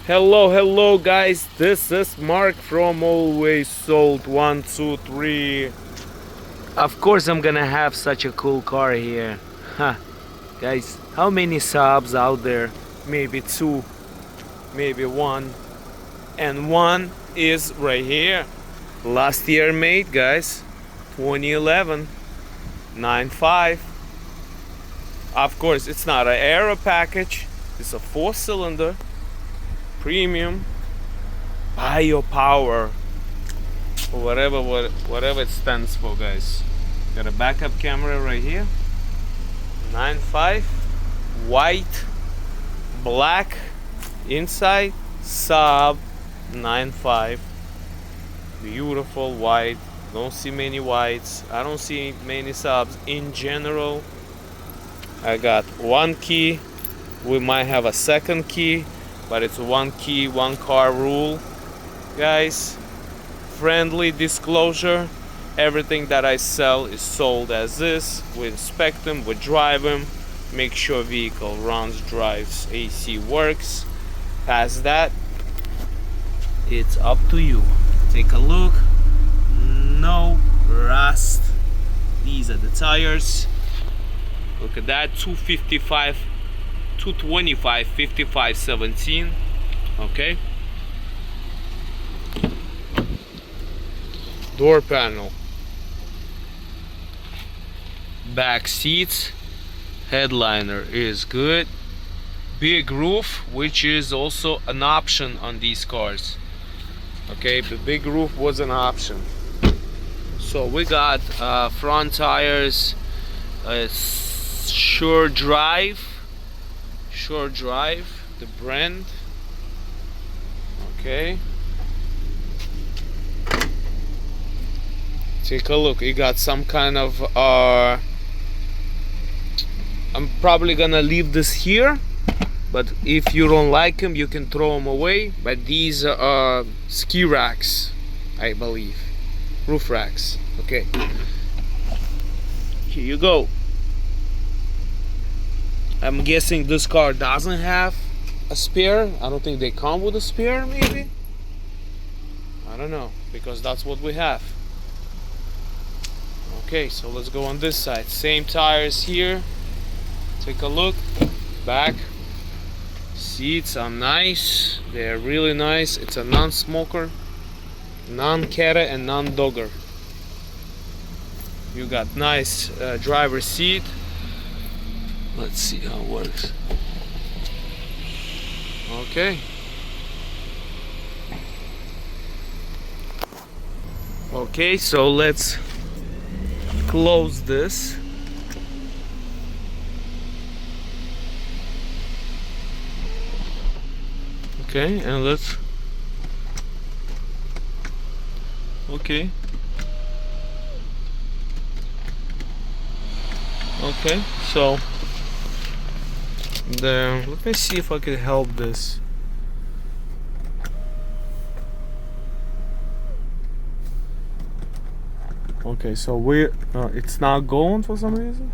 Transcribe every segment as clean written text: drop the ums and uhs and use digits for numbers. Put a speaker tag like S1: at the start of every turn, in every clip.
S1: Hello guys, this is Mark from Always Sold 123. Of course I'm gonna have such a cool car here. Huh. Guys, how many Saabs out there? Maybe two, maybe one. And one is right here. Last year made, guys. 2011. 9.5. Of course it's not an aero package. It's a 4-cylinder. Premium bio power, or whatever it stands for, guys. Got a backup camera right here. 9.5, white, black inside. Saab 9.5, beautiful white. Don't see many whites. I don't see many Saabs in general. I got one key. We might have a second key, but it's one key, one car rule. Guys, friendly disclosure, everything that I sell is sold as is. We inspect them, we drive them, make sure vehicle runs, drives, AC works. Past that, it's up to you. Take a look. No rust. These are the tires. Look at that, 255 225 55 17. Okay, door panel, back seats, headliner is good, big roof, which is also an option on these cars. Okay, the big roof was an option. So we got front tires, Sure Drive, the brand. Okay, take a look. You got some kind of I'm probably gonna leave this here, but if you don't like them you can throw them away. But these are ski racks, I believe, roof racks. Okay, here you go. I'm guessing this car doesn't have a spare. I don't think they come with a spare, maybe. I don't know, because that's what we have. Okay, so let's go on this side. Same tires here. Take a look. Back seats are nice. They're really nice. It's a non-smoker, non-cater, and non-dogger. You got nice driver's seat. Let's see how it works. Okay. Okay, so let's close this. Okay, and let's. Okay. Okay, so let me see if I can help this. Okay, so it's not going for some reason.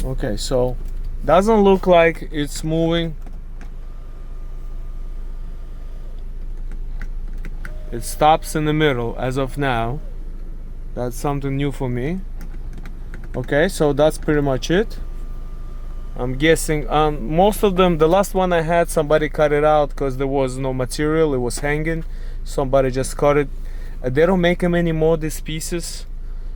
S1: Okay, so doesn't look like it's moving. It stops in the middle as of now. That's something new for me. Okay, so that's pretty much it. I'm guessing most of them, the last one I had, somebody cut it out because there was no material, it was hanging. Somebody just cut it. They don't make them anymore, these pieces,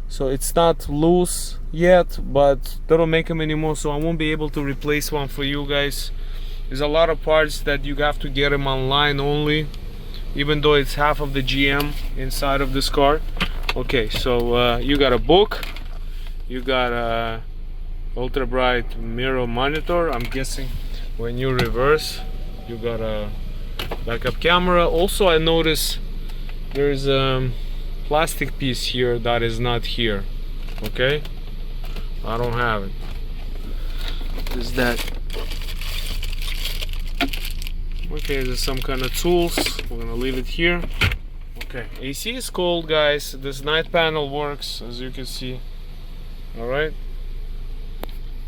S1: so it's not loose yet, but they don't make them anymore, so I won't be able to replace one for you guys. There's a lot of parts that you have to get them online only, even though it's half of the GM inside of this car. Okay, so you got a book, you got a ultra bright mirror monitor. I'm guessing when you reverse you got a backup camera. Also, I noticed there's a plastic piece here that is not here. Okay, I don't have it. Is that okay? There's some kind of tools. We're gonna leave it here. Okay, AC is cold, guys. This night panel works, as you can see. All right,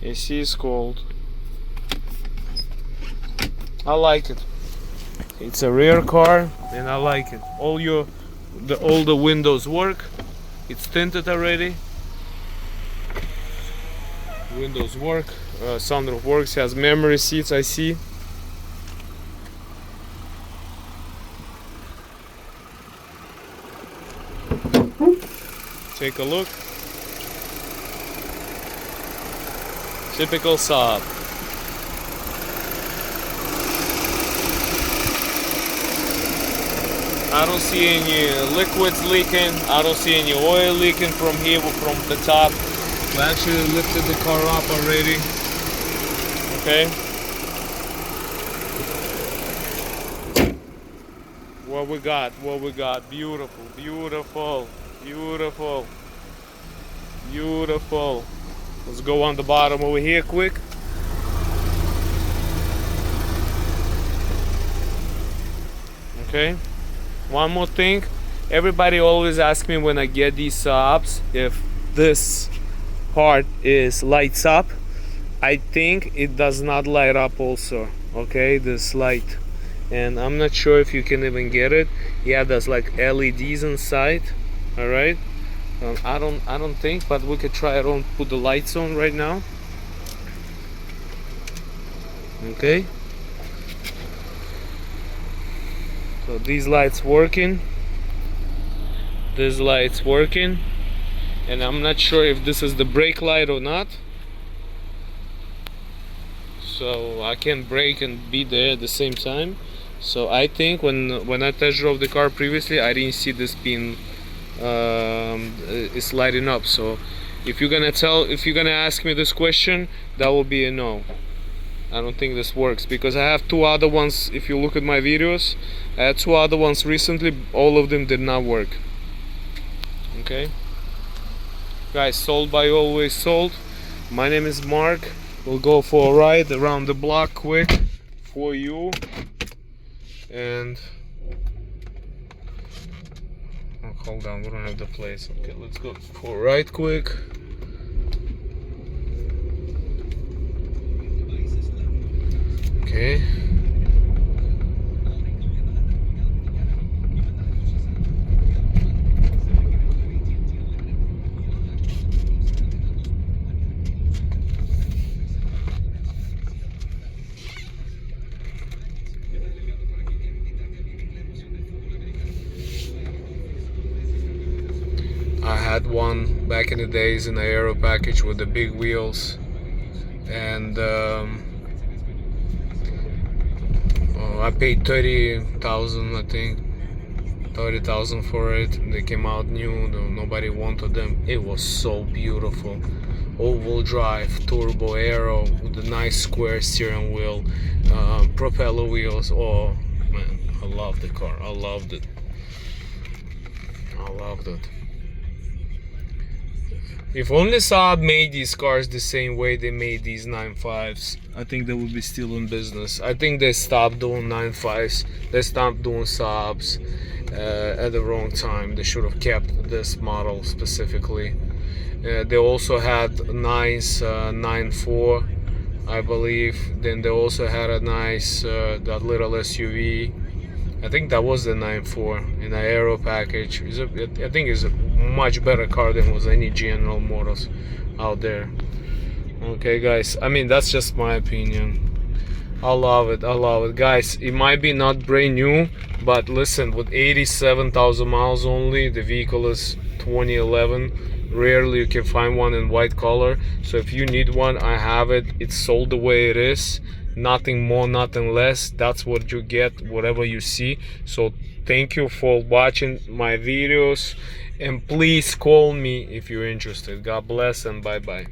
S1: AC is cold. I like it. It's a rare car and I like it. All the windows work. It's tinted already. Windows work. Sunroof works. Has memory seats, I see. Take a look. Typical Saab. I don't see any liquids leaking. I don't see any oil leaking from here, from the top. We actually lifted the car up already. Okay. What we got? What we got? Beautiful, beautiful, beautiful, beautiful. Let's go on the bottom over here quick. Okay. One more thing. Everybody always asks me when I get these Saabs if this part is lights up. I think it does not light up also. Okay, this light. And I'm not sure if you can even get it. Yeah, there's like LEDs inside. All right. I don't think, but we could try it on. Put the lights on right now. Okay. So these lights working. This light's working, and I'm not sure if this is the brake light or not. So I can brake and be there at the same time. So I think when I test drove the car previously, I didn't see this being it's lighting up. So if you're gonna ask me this question, that will be a no. I don't think this works because I have two other ones. If you look at my videos, I had two other ones recently. All of them did not work. Okay, guys, sold by Always Sold. My name is Mark. We'll go for a ride around the block quick for you. And oh, hold on, we don't have the place. Okay, let's go for a ride quick. Okay. I had one back in the days in the aero package with the big wheels, and I paid 30,000, I think 30,000 for it. They came out new, nobody wanted them. It was so beautiful. All-wheel drive, turbo aero with a nice square steering wheel, propeller wheels. Oh man, I loved the car. I loved it. I loved it. If only Saab made these cars the same way they made these 9.5s, I think they would be still in business. I think they stopped doing 9.5s. They stopped doing Saabs at the wrong time. They should have kept this model specifically. They also had nice 9.4, I believe. Then they also had a nice that little SUV. I think that was the 9.4 in the aero package. I think it's a much better car than was any General Motors out there. Okay, guys. I mean, that's just my opinion. I love it. I love it, guys. It might be not brand new, but listen, with 87,000 miles only, the vehicle is 2011. Rarely you can find one in white color. So if you need one, I have it. It's sold the way it is. Nothing more, nothing less. That's what you get, whatever you see. So thank you for watching my videos, and please call me if you're interested. God bless and bye bye.